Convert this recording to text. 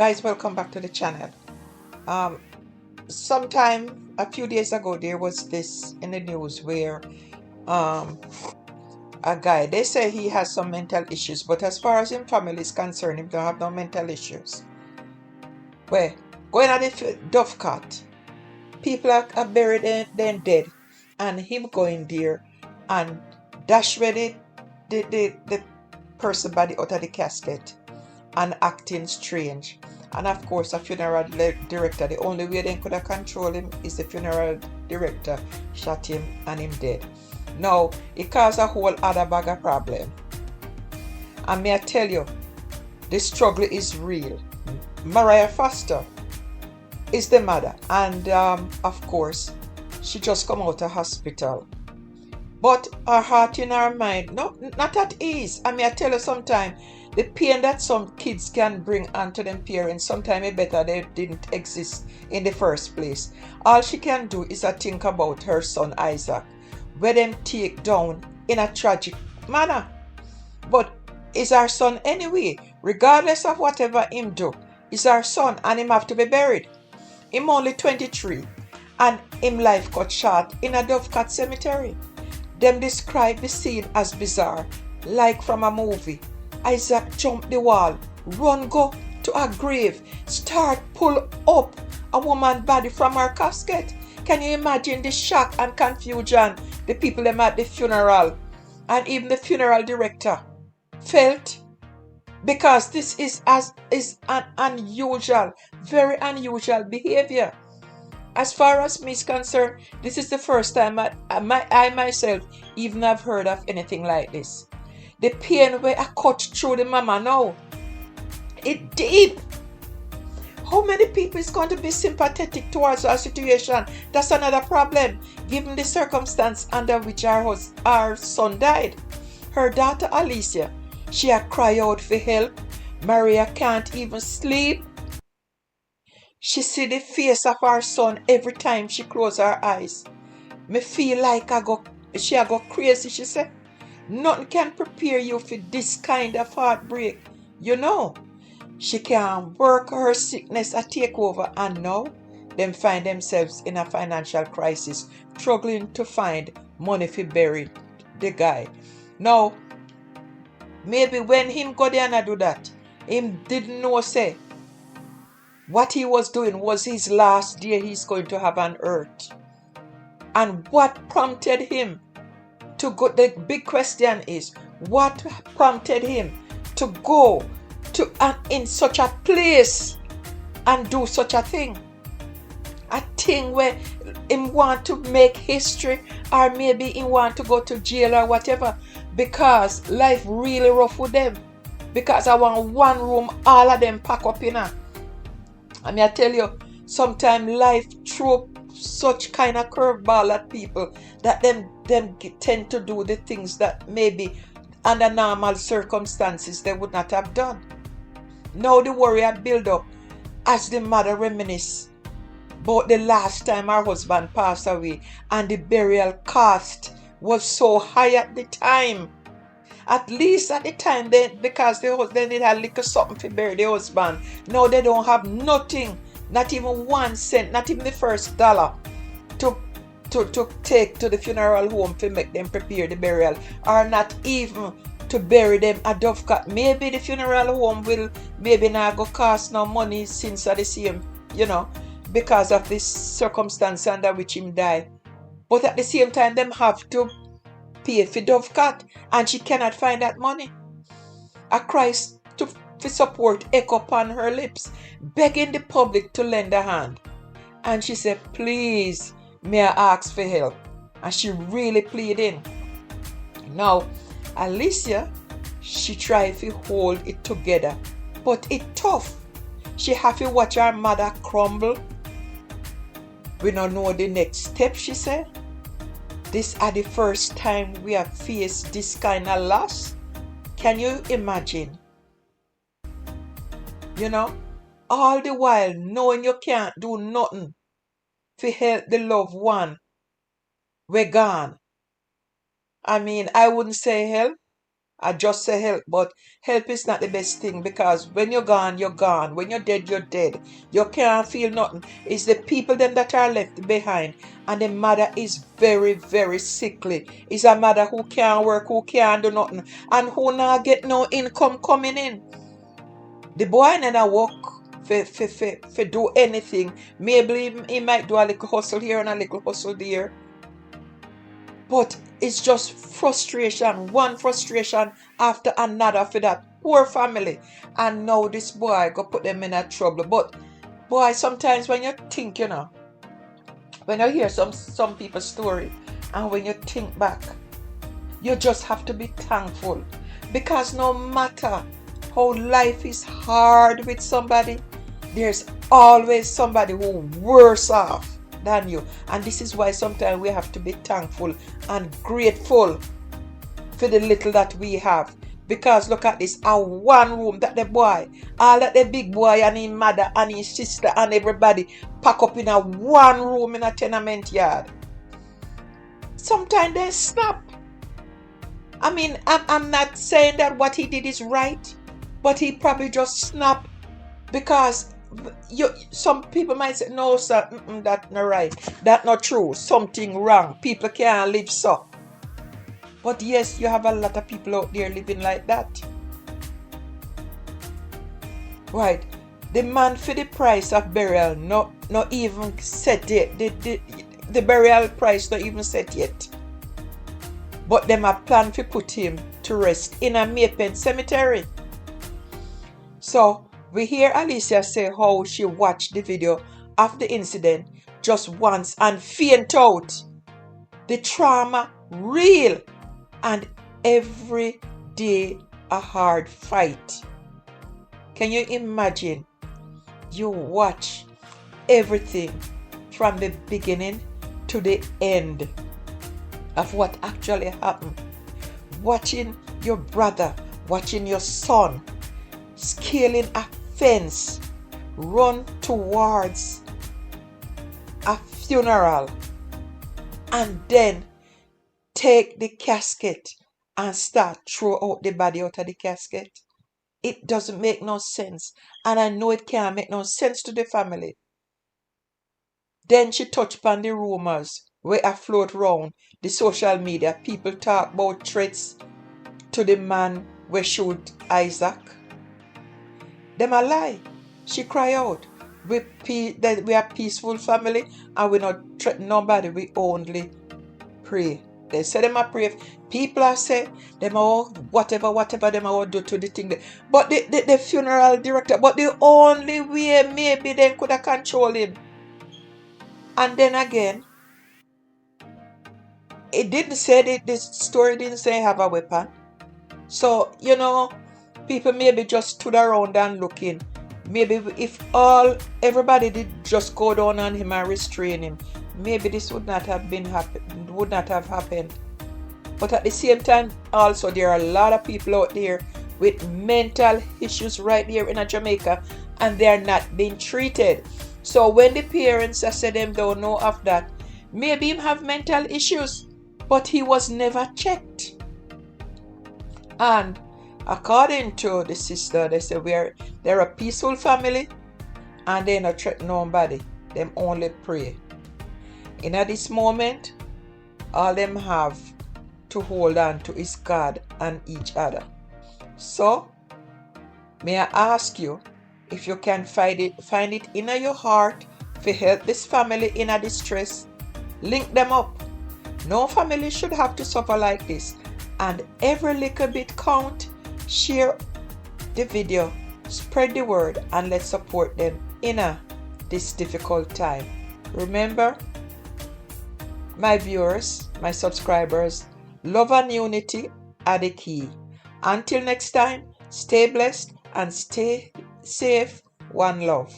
Guys, welcome back to the channel. Um, Sometime a few days ago, there was this in the news where um, a guy, they say he has some mental issues, but as far as his family is concerned, he don't have no mental issues. Well, going at the Dovecot, people are buried then dead, and him going there and dash where the person body out of the casket and acting strange. And of course, a funeral director, the only way they could have controlled him is the funeral director shot him and him dead. Now, it caused a whole other bag of problem. And may I tell you, the struggle is real. Maria Foster is the mother, and of course, she just come out of hospital. But her heart and her mind, not at ease. I mean, I tell you sometimes, the pain that some kids can bring onto them parents, sometimes it better they didn't exist in the first place. All she can do is to think about her son Isaac, where them take down in a tragic manner. But is our son anyway, regardless of whatever him do, is our son and him have to be buried. Him only 23 and him life cut short in a Dovecot cemetery. Them describe the scene as bizarre, like from a movie. Isaac jump the wall, run go to a grave, start pull up a woman's body from her casket. Can you imagine the shock and confusion the people them at the funeral and even the funeral director felt? Because this is an unusual, very unusual behavior. As far as me is concerned, this is the first time I myself even have heard of anything like this. The pain where I cut through the mama now, it deep. How many people is going to be sympathetic towards our situation? That's another problem, given the circumstance under which our son died. Her daughter Alicia, she had cried out for help. Maria can't even sleep. She see the face of her son every time she close her eyes. Me feel like she go crazy, she said. Nothing can prepare you for this kind of heartbreak. You know, she can work her sickness a take over, and now them find themselves in a financial crisis, struggling to find money to bury the guy. Now, maybe when him go there and do that, him didn't know say what he was doing was his last day he's going to have on earth. And what prompted him to go, the big question is, what prompted him to go to in such a place and do such a thing? A thing where him want to make history, or maybe he want to go to jail or whatever, because life really rough with them. Because I want one room, all of them pack up in her. I mean, I tell you, sometimes life throw such kind of curveball at people that them tend to do the things that maybe under normal circumstances they would not have done. Now the worry had built up as the mother reminisce about the last time her husband passed away, and the burial cost was so high at the time. At least at the time, because they did have little something to bury the husband. Now they don't have nothing, not even 1 cent, not even the first dollar to take to the funeral home to make them prepare the burial, or not even to bury them at Dovecot. Maybe the funeral home will maybe not go cost no money since at the same, because of this circumstance under which him died. But at the same time, them have to pay for Dovecot, and she cannot find that money. A cry for support echo upon her lips, begging the public to lend a hand. And she said, please, may I ask for help? And she really pleading. Now, Alicia, she tried to hold it together, but it tough. She have to watch her mother crumble. We don't know the next step, she said. This are the first time we have faced this kind of loss. Can you imagine? All the while knowing you can't do nothing to help the loved one, we're gone. I mean, I wouldn't say help. I just say help, but help is not the best thing, because when you're gone, you're gone. When you're dead, you're dead. You can't feel nothing. It's the people then that are left behind. And the mother is very, very sickly. It's a mother who can't work, who can't do nothing, and who not get no income coming in. The boy never work for do anything. Maybe he might do a little hustle here and a little hustle there. But it's just frustration, one frustration after another for that poor family. And now this boy go put them in a trouble. But boy, sometimes when you think, when you hear some people's story, and when you think back, you just have to be thankful. Because no matter how life is hard with somebody, there's always somebody who worse off than you. And this is why sometimes we have to be thankful and grateful for the little that we have. Because look at this, a one room that the boy, all that the big boy and his mother and his sister and everybody pack up in a one room in a tenement yard. Sometimes they snap. I mean, I'm not saying that what he did is right, but he probably just snapped, because some people might say, no sir, that's not right, that's not true, something wrong, people can't live so. But yes, you have a lot of people out there living like that. Right, the man for the price of burial not even set yet. The burial price not even set yet. But them a plan to put him to rest in a Maypen cemetery. So we hear Alicia say how she watched the video of the incident just once and faint out. The trauma real, and every day a hard fight. Can you imagine? You watch everything from the beginning to the end of what actually happened. Watching your brother, watching your son scaling a fence, run towards a funeral, and then take the casket and start throw out the body out of the casket. It doesn't make no sense, and I know it can't make no sense to the family. Then she touched upon the rumors where I float round the social media. People talk about threats to the man where shoot Isaac. Them a lie. She cry out, that we are peaceful family and we not threaten nobody, we only pray. They say them a pray. People are say them all whatever them all do to the thing. But the funeral director, but the only way maybe they could have control him. And then again, it didn't say this story didn't say have a weapon. So, people maybe just stood around and looking. Maybe if everybody did just go down on him and restrain him, maybe this would not have happened. But at the same time, also there are a lot of people out there with mental issues right here in Jamaica, and they are not being treated. So when the parents say them don't know of that, maybe him have mental issues, but he was never checked. And according to the sister, they say they're a peaceful family and they not threaten nobody. Them only pray. In this moment, all them have to hold on to is God and each other. So, may I ask you, if you can find it in your heart to help this family in a distress, link them up. No family should have to suffer like this. And every little bit count. Share the video, spread the word, and let's support them in this difficult time. Remember, my viewers, my subscribers, love and unity are the key. Until next time, stay blessed and stay safe. One love.